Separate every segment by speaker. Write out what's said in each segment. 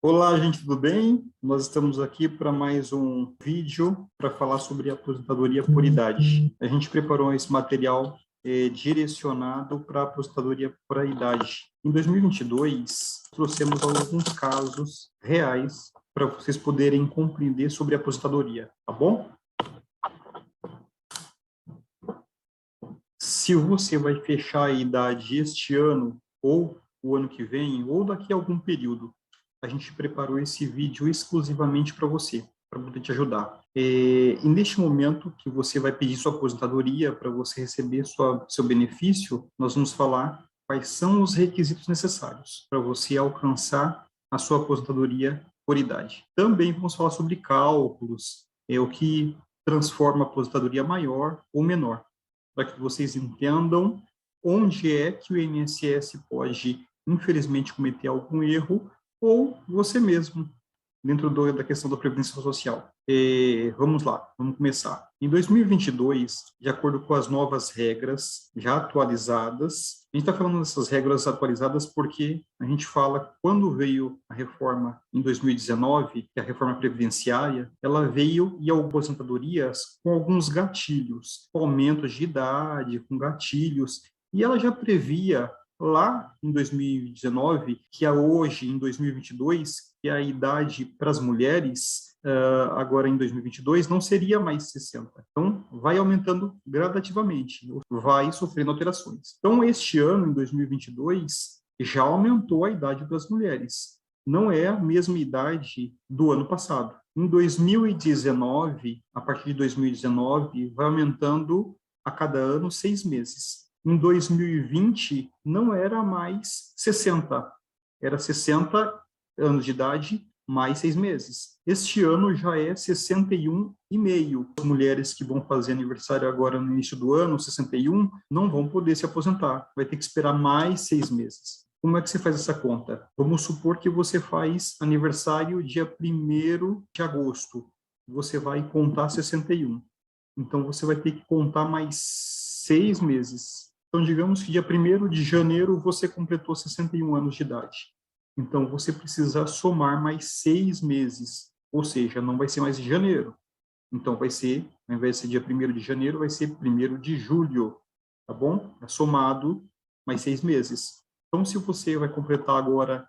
Speaker 1: Olá, gente, tudo bem? Nós estamos aqui para mais um vídeo para falar sobre aposentadoria por idade. A gente preparou esse material direcionado para aposentadoria por idade. Em 2022, trouxemos alguns casos reais para vocês poderem compreender sobre a aposentadoria, tá bom? Se você vai fechar a idade este ano, ou o ano que vem, ou daqui a algum período, a gente preparou esse vídeo exclusivamente para você, para poder te ajudar. E neste momento que você vai pedir sua aposentadoria para você receber seu benefício, nós vamos falar quais são os requisitos necessários para você alcançar a sua aposentadoria por idade. Também vamos falar sobre cálculos, o que transforma a aposentadoria maior ou menor, para que vocês entendam onde é que o INSS pode, infelizmente, cometer algum erro, ou você mesmo, dentro da questão da Previdência Social. Vamos lá, vamos começar. Em 2022, de acordo com as novas regras já atualizadas, a gente está falando dessas regras atualizadas porque a gente fala, quando veio a reforma em 2019, que é a reforma previdenciária, ela veio e aposentadorias com alguns gatilhos, com aumentos de idade, com gatilhos, e ela já previa lá em 2019, que é hoje, em 2022, que a idade para as mulheres, agora em 2022, não seria mais 60. Então, vai aumentando gradativamente, vai sofrendo alterações. Então, este ano, em 2022, já aumentou a idade das mulheres. Não é a mesma idade do ano passado. Em 2019, a partir de 2019, vai aumentando a cada ano 6 meses. Em 2020, não era mais 60, era 60 anos de idade mais 6 meses. Este ano já é 61,5. As mulheres que vão fazer aniversário agora no início do ano, 61, não vão poder se aposentar, vai ter que esperar mais 6 meses. Como é que você faz essa conta? Vamos supor que você faz aniversário dia 1º de agosto, você vai contar 61. Então, você vai ter que contar mais 6 meses. Então, digamos que dia 1º de janeiro você completou 61 anos de idade. Então, você precisa somar mais 6 meses, ou seja, não vai ser mais de janeiro. Então, vai ser, ao invés de ser dia 1º de janeiro, vai ser 1º de julho, tá bom? É somado mais 6 meses. Então, se você vai completar agora,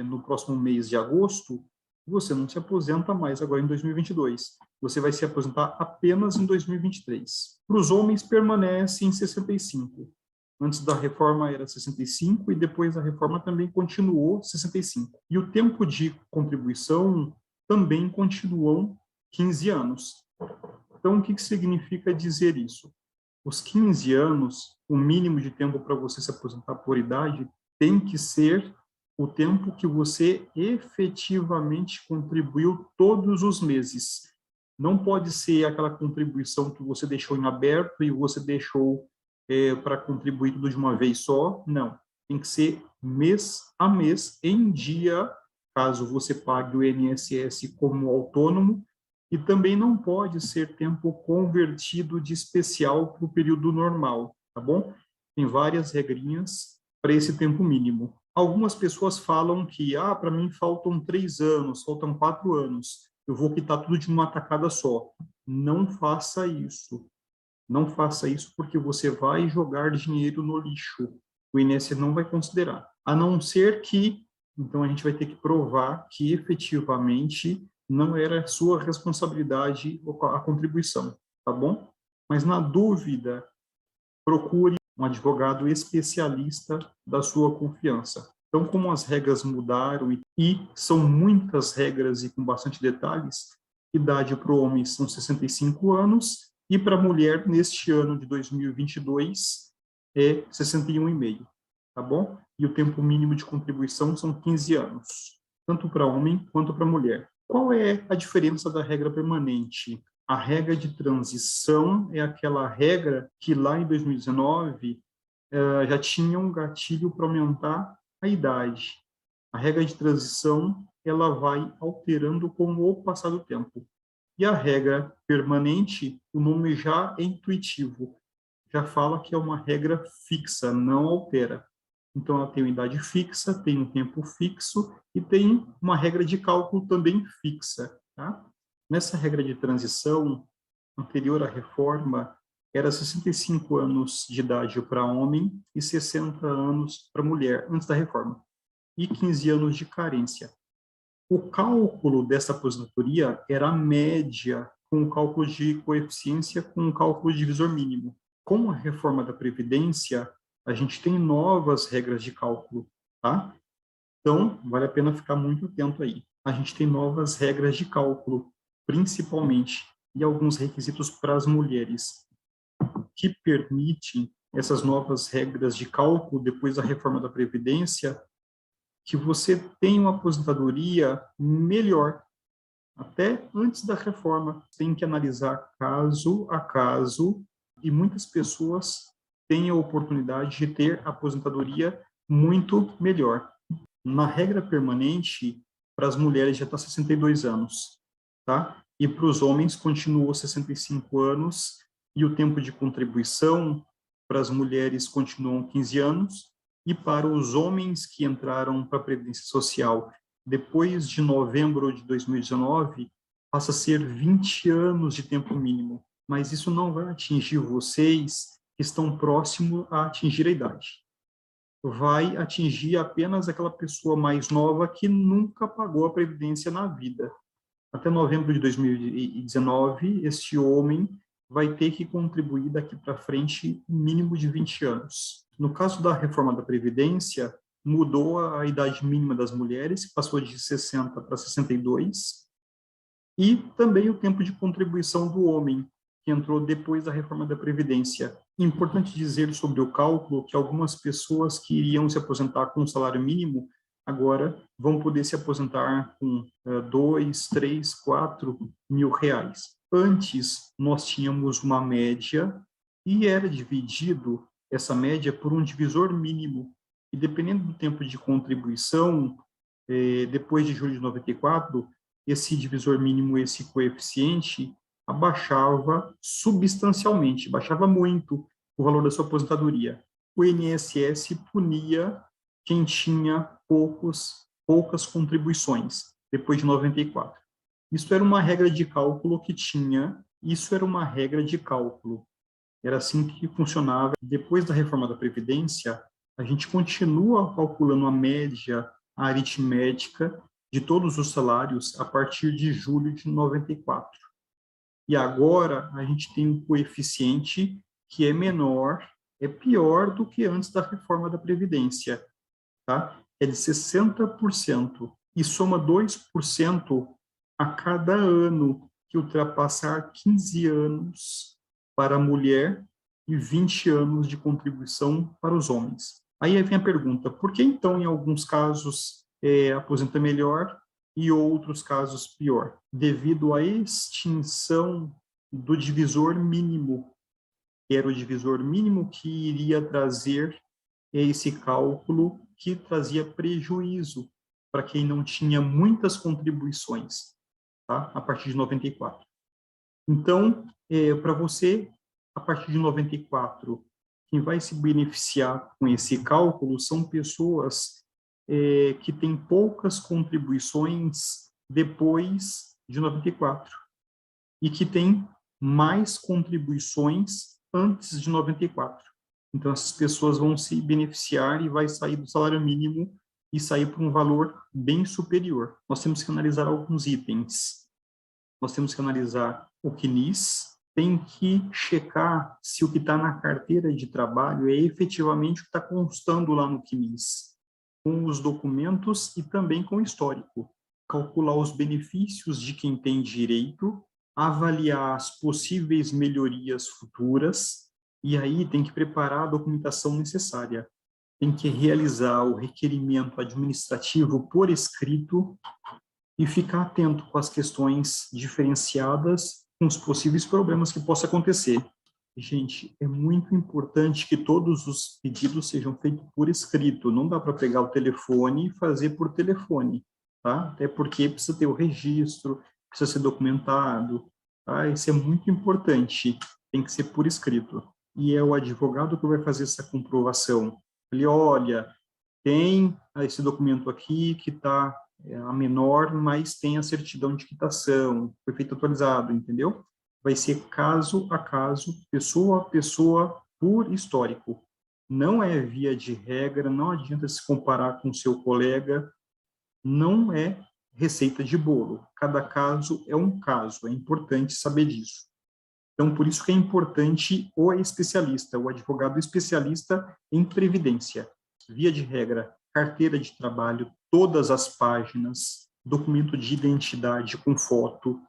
Speaker 1: no próximo mês de agosto, você não se aposenta mais agora em 2022. Você vai se aposentar apenas em 2023. Para os homens, permanece em 65. Antes da reforma era 65 e depois da reforma também continuou 65. E o tempo de contribuição também continuam 15 anos. Então, o que significa dizer isso? Os 15 anos, o mínimo de tempo para você se aposentar por idade, tem que ser o tempo que você efetivamente contribuiu todos os meses. Não pode ser aquela contribuição que você deixou em aberto e você deixou para contribuir tudo de uma vez só. Não. Tem que ser mês a mês, em dia, caso você pague o INSS como autônomo, e também não pode ser tempo convertido de especial para o período normal, tá bom? Tem várias regrinhas para esse tempo mínimo. Algumas pessoas falam que, para mim faltam 3 anos, faltam 4 anos, eu vou quitar tudo de uma tacada só. Não faça isso. Não faça isso porque você vai jogar dinheiro no lixo. O INSS não vai considerar. A não ser que, então a gente vai ter que provar que efetivamente não era sua responsabilidade a contribuição, tá bom? Mas na dúvida, procure um advogado especialista da sua confiança. Então, como as regras mudaram e são muitas regras e com bastante detalhes, idade para o homem são 65 anos e para a mulher, neste ano de 2022, é 61,5, tá bom? E o tempo mínimo de contribuição são 15 anos, tanto para homem quanto para mulher. Qual é a diferença da regra permanente? A regra de transição é aquela regra que lá em 2019 já tinha um gatilho para aumentar a idade. A regra de transição ela vai alterando com o passar do tempo. E a regra permanente, o nome já é intuitivo, já fala que é uma regra fixa, não altera. Então, ela tem uma idade fixa, tem um tempo fixo e tem uma regra de cálculo também fixa. Tá? Nessa regra de transição, anterior à reforma, era 65 anos de idade para homem e 60 anos para mulher, antes da reforma, e 15 anos de carência. O cálculo dessa aposentadoria era a média com o cálculo de coeficiência com o cálculo de divisor mínimo. Com a reforma da Previdência, a gente tem novas regras de cálculo, tá? Então, vale a pena ficar muito atento aí. A gente tem novas regras de cálculo, principalmente, e alguns requisitos para as mulheres, que permitem essas novas regras de cálculo depois da reforma da Previdência, que você tenha uma aposentadoria melhor. Até antes da reforma, tem que analisar caso a caso, e muitas pessoas têm a oportunidade de ter aposentadoria muito melhor. Na regra permanente, para as mulheres já está 62 anos, tá? E para os homens continua 65 anos, e o tempo de contribuição para as mulheres continuam 15 anos, e para os homens que entraram para a Previdência Social depois de novembro de 2019, passa a ser 20 anos de tempo mínimo. Mas isso não vai atingir vocês que estão próximos a atingir a idade. Vai atingir apenas aquela pessoa mais nova que nunca pagou a Previdência na vida. Até novembro de 2019, este homem vai ter que contribuir daqui para frente um mínimo de 20 anos. No caso da reforma da Previdência, mudou a idade mínima das mulheres, que passou de 60 para 62, e também o tempo de contribuição do homem, que entrou depois da reforma da Previdência. Importante dizer sobre o cálculo que algumas pessoas que iriam se aposentar com um salário mínimo agora vão poder se aposentar com 2, 3, 4 mil reais. Antes, nós tínhamos uma média e era dividido essa média por um divisor mínimo. E dependendo do tempo de contribuição, depois de julho de 94, esse divisor mínimo, esse coeficiente, abaixava substancialmente, baixava muito o valor da sua aposentadoria. O INSS punia quem tinha poucas contribuições, depois de 94. Isso era uma regra de cálculo que tinha, isso era uma regra de cálculo. Era assim que funcionava. Depois da reforma da Previdência, a gente continua calculando a média aritmética de todos os salários a partir de julho de 94. E agora a gente tem um coeficiente que é menor, é pior do que antes da reforma da Previdência, tá? É de 60% e soma 2% a cada ano que ultrapassar 15 anos para a mulher e 20 anos de contribuição para os homens. Aí vem a pergunta, por que então em alguns casos aposenta melhor e outros casos pior? Devido à extinção do divisor mínimo, que era o divisor mínimo que iria trazer esse cálculo que trazia prejuízo para quem não tinha muitas contribuições, tá? A partir de 94. Então, para você, a partir de 94, quem vai se beneficiar com esse cálculo são pessoas que têm poucas contribuições depois de 94 e que têm mais contribuições antes de 94. Então, essas pessoas vão se beneficiar e vai sair do salário mínimo e sair por um valor bem superior. Nós temos que analisar alguns itens. Nós temos que analisar o CNIS, tem que checar se o que está na carteira de trabalho é efetivamente o que está constando lá no CNIS, com os documentos e também com o histórico. Calcular os benefícios de quem tem direito, avaliar as possíveis melhorias futuras, e aí tem que preparar a documentação necessária. Tem que realizar o requerimento administrativo por escrito e ficar atento com as questões diferenciadas com os possíveis problemas que possa acontecer. Gente, é muito importante que todos os pedidos sejam feitos por escrito. Não dá para pegar o telefone e fazer por telefone, tá? Até porque precisa ter o registro, precisa ser documentado, tá? Isso é muito importante. Tem que ser por escrito. E é o advogado que vai fazer essa comprovação. Ele olha, tem esse documento aqui que está a menor, mas tem a certidão de quitação, foi feito atualizado, entendeu? Vai ser caso a caso, pessoa a pessoa, por histórico. Não é via de regra, não adianta se comparar com o seu colega, não é receita de bolo. Cada caso é um caso, é importante saber disso. Então, por isso que é importante o especialista, o advogado especialista em previdência. Via de regra, carteira de trabalho, todas as páginas, documento de identidade com foto,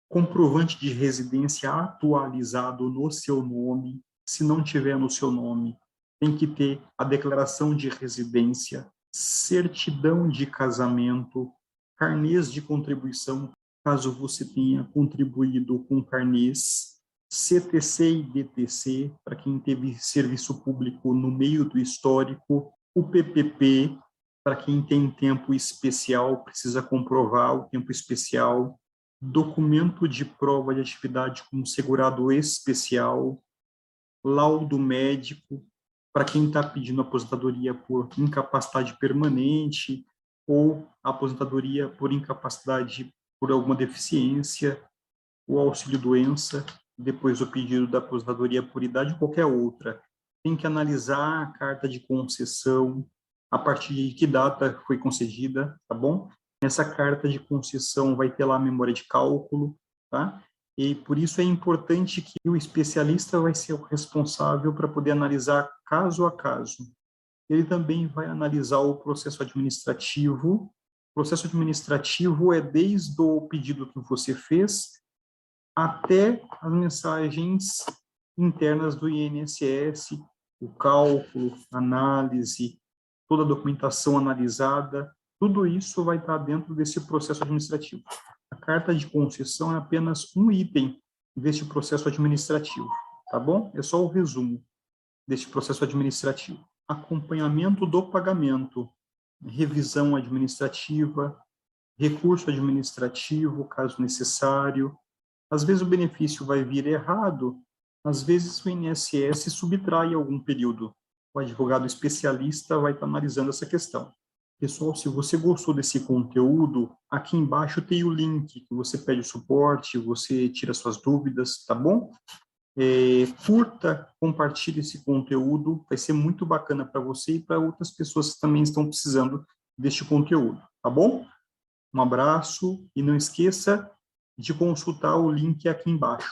Speaker 1: comprovante de residência atualizado no seu nome. Se não tiver no seu nome, tem que ter a declaração de residência, certidão de casamento, carnês de contribuição, caso você tenha contribuído com carnês, CTC e DTC, para quem teve serviço público no meio do histórico, o PPP, para quem tem tempo especial, precisa comprovar o tempo especial, documento de prova de atividade como segurado especial, laudo médico, para quem está pedindo aposentadoria por incapacidade permanente ou aposentadoria por incapacidade por alguma deficiência, o auxílio-doença, depois o pedido da aposentadoria por idade ou qualquer outra. Tem que analisar a carta de concessão, a partir de que data foi concedida, tá bom? Nessa carta de concessão vai ter lá a memória de cálculo, tá? E por isso é importante que o especialista vai ser o responsável para poder analisar caso a caso. Ele também vai analisar o processo administrativo. O processo administrativo é desde o pedido que você fez até as mensagens internas do INSS, o cálculo, análise, toda a documentação analisada, tudo isso vai estar dentro desse processo administrativo. A carta de concessão é apenas um item deste processo administrativo, tá bom? É só o resumo deste processo administrativo. Acompanhamento do pagamento, revisão administrativa, recurso administrativo, caso necessário. Às vezes o benefício vai vir errado, às vezes o INSS subtrai algum período. O advogado especialista vai estar analisando essa questão. Pessoal, se você gostou desse conteúdo, aqui embaixo tem o link que você pede o suporte, você tira suas dúvidas, tá bom? Curta, compartilhe esse conteúdo, vai ser muito bacana para você e para outras pessoas que também estão precisando deste conteúdo, tá bom? Um abraço e não esqueça de consultar o link aqui embaixo.